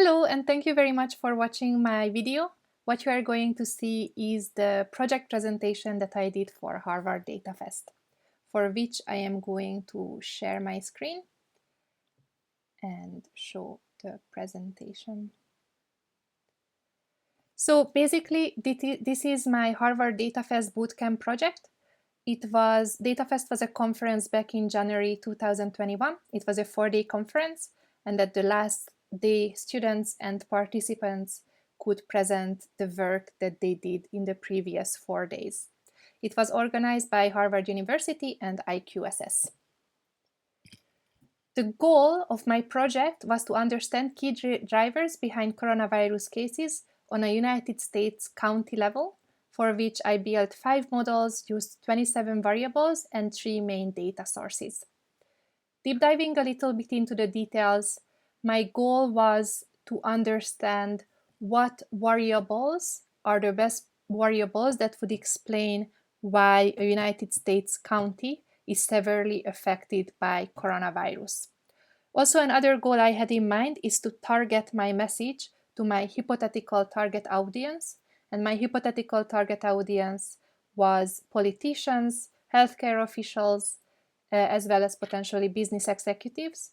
Hello, and thank you very much for watching my video. What you are going to see is the project presentation that I did for Harvard DataFest, for which I am going to share my screen and show the presentation. So basically, this is my Harvard DataFest Bootcamp project. DataFest was a conference back in January 2021. It was a 4-day conference, and at the last day, students and participants could present the work that they did in the previous 4 days. It was organized by Harvard University and IQSS. The goal of my project was to understand key drivers behind coronavirus cases on a United States county level, for which I built 5 models, used 27 variables, and 3 main data sources. Deep diving a little bit into the details, my goal was to understand what variables are the best variables that would explain why a United States county is severely affected by coronavirus. Also, another goal I had in mind is to target my message to my hypothetical target audience, and my hypothetical target audience was politicians, healthcare officials, as well as potentially business executives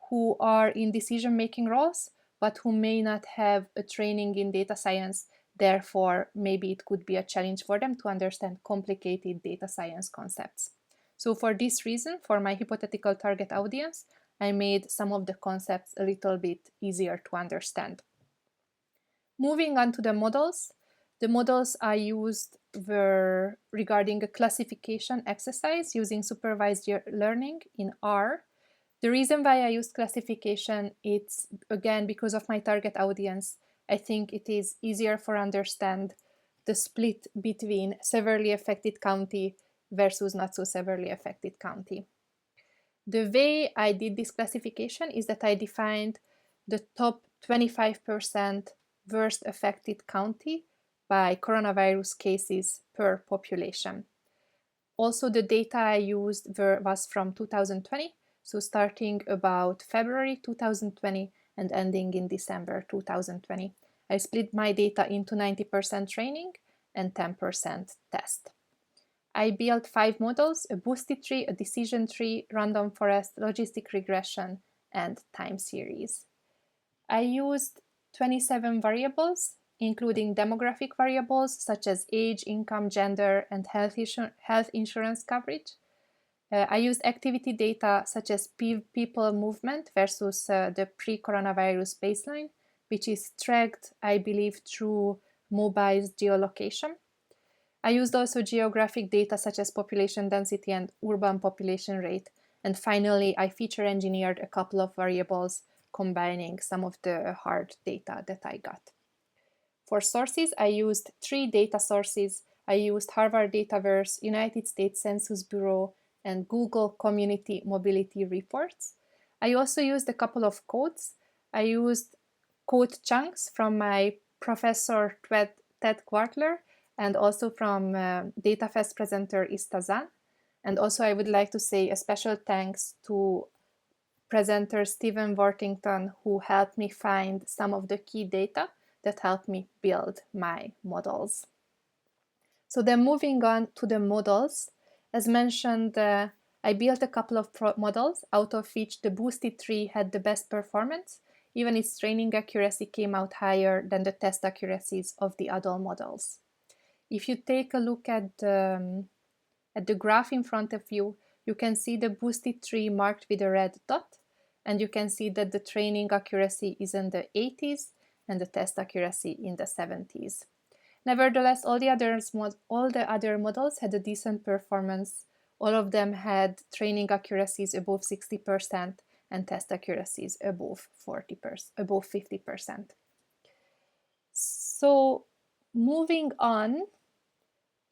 who are in decision-making roles, but who may not have a training in data science. Therefore, maybe it could be a challenge for them to understand complicated data science concepts. So for this reason, for my hypothetical target audience, I made some of the concepts a little bit easier to understand. Moving on to the models I used were regarding a classification exercise using supervised learning in R. The reason why I used classification, it's again because of my target audience. I think it is easier for understand the split between severely affected county versus not so severely affected county. The way I did this classification is that I defined the top 25% worst affected county by coronavirus cases per population. Also, the data I used was from 2020, so starting about February 2020 and ending in December 2020. I split my data into 90% training and 10% test. I built 5 models, a boosted tree, a decision tree, random forest, logistic regression, and time series. I used 27 variables, including demographic variables such as age, income, gender, and health insurance coverage. I used activity data such as people movement versus the pre-coronavirus baseline, which is tracked, I believe, through mobile geolocation. I used also geographic data such as population density and urban population rate. And finally, I feature engineered a couple of variables combining some of the hard data that I got. For sources, I used 3 data sources. I used Harvard Dataverse, United States Census Bureau, and Google Community Mobility Reports. I also used a couple of codes. I used code chunks from my professor Ted Kwartler, and also from DataFest presenter Istazan. And also I would like to say a special thanks to presenter Stephen Worthington, who helped me find some of the key data that helped me build my models. So then moving on to the models, as mentioned, I built a couple of models, out of which the boosted tree had the best performance. Even its training accuracy came out higher than the test accuracies of the other models. If you take a look at the graph in front of you, you can see the boosted tree marked with a red dot, and you can see that the training accuracy is in the 80s and the test accuracy in the 70s. Nevertheless, all the other models had a decent performance. All of them had training accuracies above 60% and test accuracies above 50%. So moving on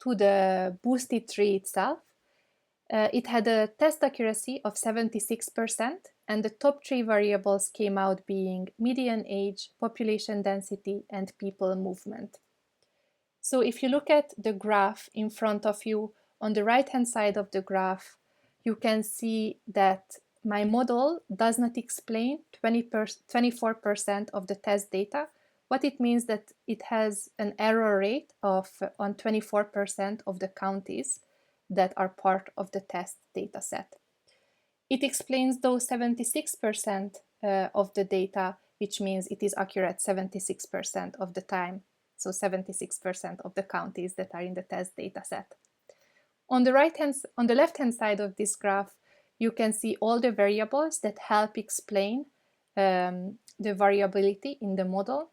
to the boosted tree itself, it had a test accuracy of 76%, and the top 3 variables came out being median age, population density, and people movement. So if you look at the graph in front of you, on the right-hand side of the graph, you can see that my model does not explain 24% of the test data. What it means that it has an error rate of on 24% of the counties that are part of the test data set. It explains those 76% of the data, which means it is accurate 76% of the time. So 76% of the counties that are in the test data set. On the left-hand side of this graph, you can see all the variables that help explain the variability in the model.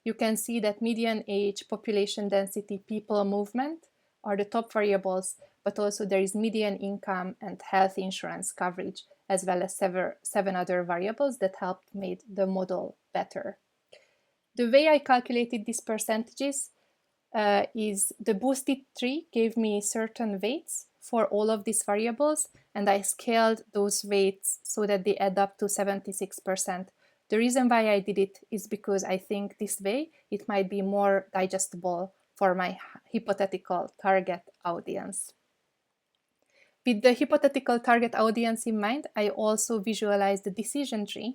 You can see that median age, population density, people movement are the top variables, but also there is median income and health insurance coverage, as well as seven other variables that helped make the model better. The way I calculated these percentages is the boosted tree gave me certain weights for all of these variables, and I scaled those weights so that they add up to 76%. The reason why I did it is because I think this way it might be more digestible for my hypothetical target audience. With the hypothetical target audience in mind, I also visualized the decision tree.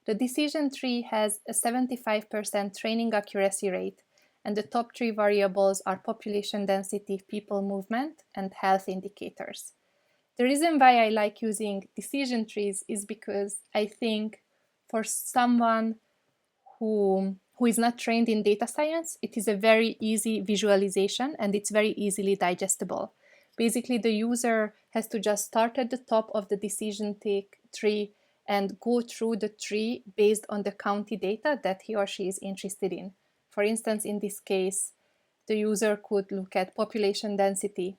The decision tree has a 75% training accuracy rate, and the top three variables are population density, people movement, and health indicators. The reason why I like using decision trees is because I think for someone who is not trained in data science, it is a very easy visualization and it's very easily digestible. Basically, the user has to just start at the top of the decision tree and go through the tree based on the county data that he or she is interested in. For instance, in this case, the user could look at population density.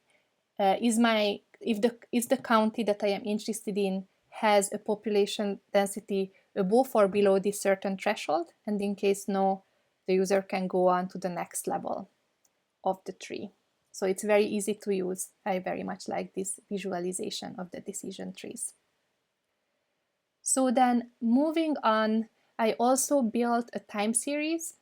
Is the county that I am interested in has a population density above or below this certain threshold? And in case no, the user can go on to the next level of the tree. So it's very easy to use. I very much like this visualization of the decision trees. So then moving on, I also built a time series,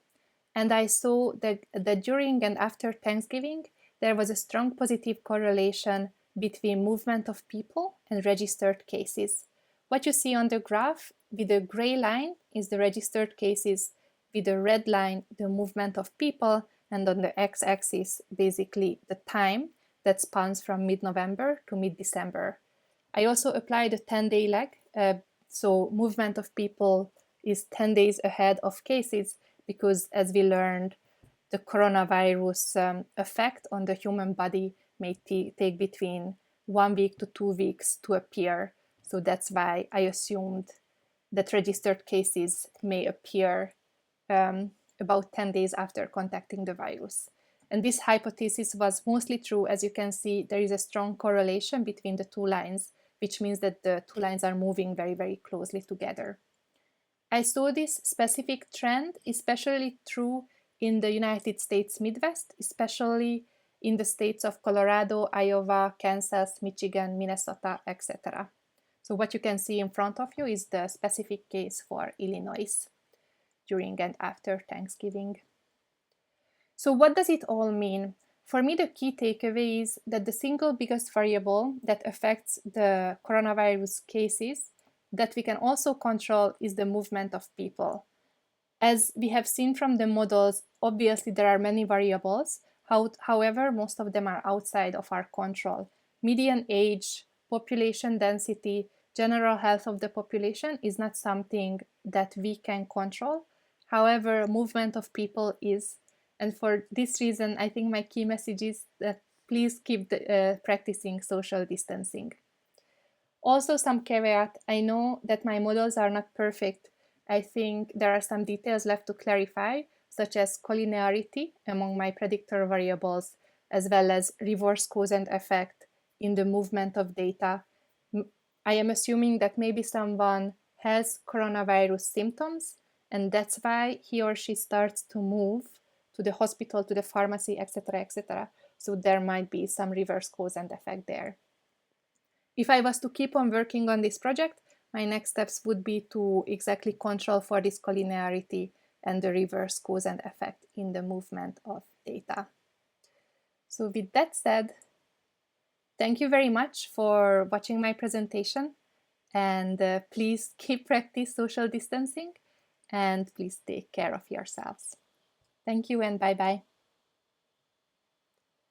and I saw that during and after Thanksgiving, there was a strong positive correlation between movement of people and registered cases. What you see on the graph with the gray line is the registered cases, with the red line, the movement of people, and on the x-axis, basically the time that spans from mid-November to mid-December. I also applied a 10-day lag, so movement of people is 10 days ahead of cases, because as we learned, the coronavirus effect on the human body may take between 1 week to 2 weeks to appear. So that's why I assumed that registered cases may appear about 10 days after contacting the virus. And this hypothesis was mostly true. As you can see, there is a strong correlation between the two lines, which means that the two lines are moving very, very closely together. I saw this specific trend especially true in the United States Midwest, especially in the states of Colorado, Iowa, Kansas, Michigan, Minnesota, etc. So what you can see in front of you is the specific case for Illinois during and after Thanksgiving. So what does it all mean? For me, the key takeaway is that the single biggest variable that affects the coronavirus cases that we can also control is the movement of people. As we have seen from the models, obviously there are many variables. However, most of them are outside of our control. Median age, population density, general health of the population is not something that we can control. However, movement of people is. And for this reason, I think my key message is that please keep practicing social distancing. Also, some caveat, I know that my models are not perfect. I think there are some details left to clarify, such as collinearity among my predictor variables, as well as reverse cause and effect in the movement of data. I am assuming that maybe someone has coronavirus symptoms, and that's why he or she starts to move to the hospital, to the pharmacy, etc., etc. So there might be some reverse cause and effect there. If I was to keep on working on this project, my next steps would be to exactly control for this collinearity and the reverse cause and effect in the movement of data. So with that said, thank you very much for watching my presentation. And please keep practice social distancing, and please take care of yourselves. Thank you and bye-bye.